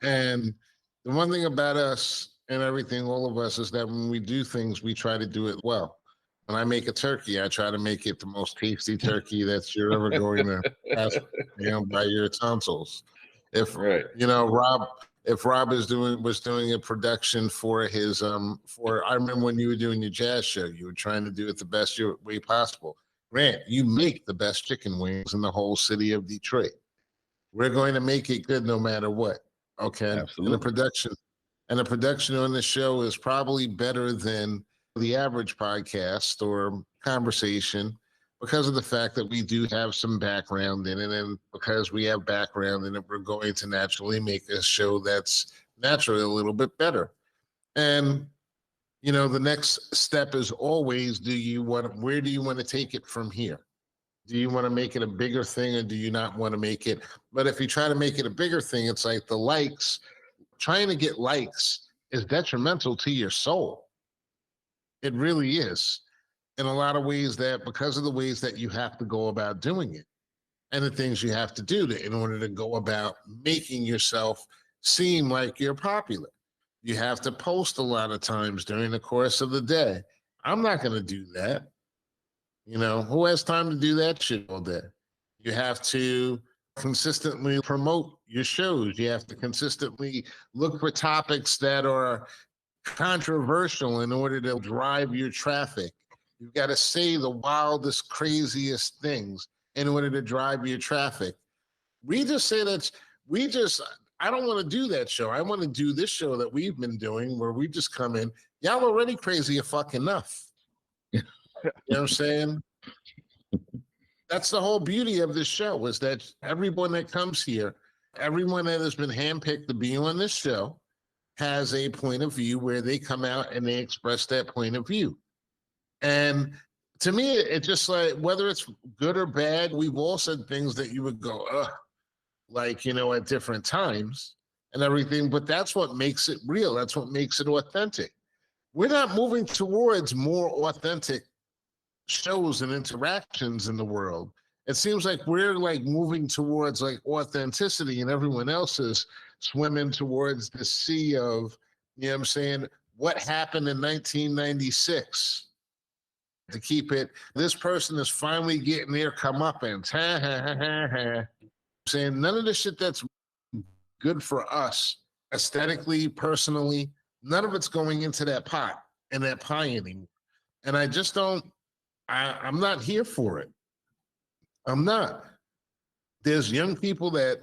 And the one thing about us and everything, all of us, is that when we do things, we try to do it well. When I make a turkey, I try to make it the most tasty turkey that you're ever going to pass, by your tonsils. If Right. Rob, if Rob was doing a production for his for I remember when you were doing your jazz show, you were trying to do it the best way possible. Grant, you make the best chicken wings in the whole city of Detroit. We're going to make it good no matter what. Okay. Absolutely. And the production on the show is probably better than the average podcast or conversation because of the fact that we do have some background in it. And because we have background in it, we're going to naturally make a show that's naturally a little bit better. And, the next step is always, where do you want to take it from here? Do you want to make it a bigger thing or do you not want to make it? But if you try to make it a bigger thing, it's like the likes, trying to get likes is detrimental to your soul. It really is. In a lot of ways, that because of the ways that you have to go about doing it and the things you have to do in order to go about making yourself seem like you're popular. You have to post a lot of times during the course of the day. I'm not going to do that. Who has time to do that shit all day? You have to consistently promote your shows. You have to consistently look for topics that are controversial in order to drive your traffic. You've got to say the wildest, craziest things in order to drive your traffic. I don't want to do that show. I want to do this show that we've been doing where we just come in. Y'all already crazy fuck enough. You know what I'm saying? That's the whole beauty of this show, is that everyone that comes here, everyone that has been handpicked to be on this show has a point of view where they come out and they express that point of view. And to me, it's just like, whether it's good or bad, we've all said things that you would go, ugh, at different times and everything. But that's what makes it real. That's what makes it authentic. We're not moving towards more authentic shows and interactions in the world. It seems like we're moving towards authenticity, and everyone else is swimming towards the sea of, what happened in 1996 to keep it. This person is finally getting their comeuppance. Saying none of the shit that's good for us aesthetically, personally, none of it's going into that pot and that pie anymore. And I just don't. I'm not here for it. I'm not. There's young people that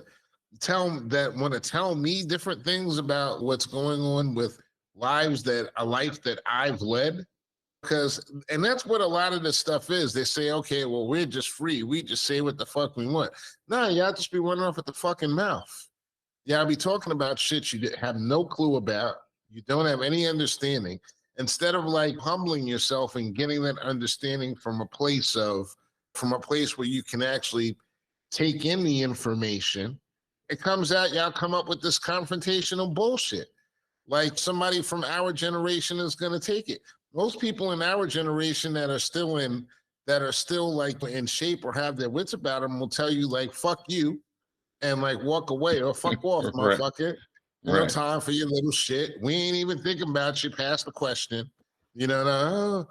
want to tell me different things about what's going on with a life that I've led. And that's what a lot of this stuff is. They say, okay, well, we're just free. We just say what the fuck we want. Nah, y'all just be running off at the fucking mouth. Y'all be talking about shit you have no clue about. You don't have any understanding. Instead of humbling yourself and getting that understanding from a place where you can actually take in the information, it comes out, y'all come up with this confrontational bullshit. Like somebody from our generation is going to take it. Most people in our generation that are still in shape or have their wits about them will tell you fuck you and walk away or fuck off, motherfucker. No time for your little shit. We ain't even thinking about you past the question. I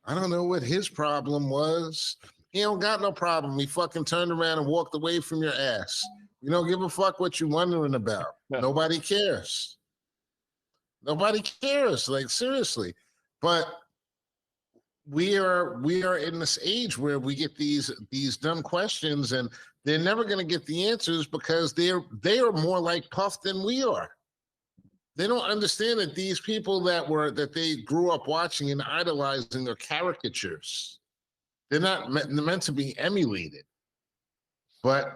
don't know what his problem was. He don't got no problem. He fucking turned around and walked away from your ass. You don't give a fuck what you're wondering about. No. Nobody cares. Nobody cares. Seriously. But we are in this age where we get these dumb questions and they're never going to get the answers because they are more like Puff than we are. They don't understand that these people that they grew up watching and idolizing are caricatures. They're not meant to be emulated. But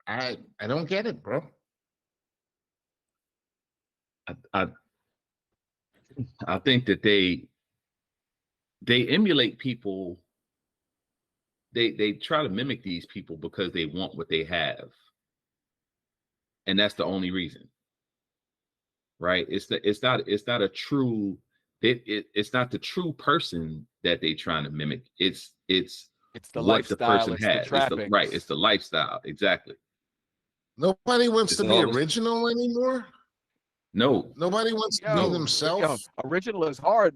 I don't get it, bro. I think that they emulate people. They try to mimic these people because they want what they have. And that's the only reason, right? It's not a true. It's not the true person that they trying to mimic. It's the what lifestyle, the person has. It's the lifestyle, exactly. Nobody wants It's to be always- original anymore. No, Nobody wants to be Yo, themselves. original is hard.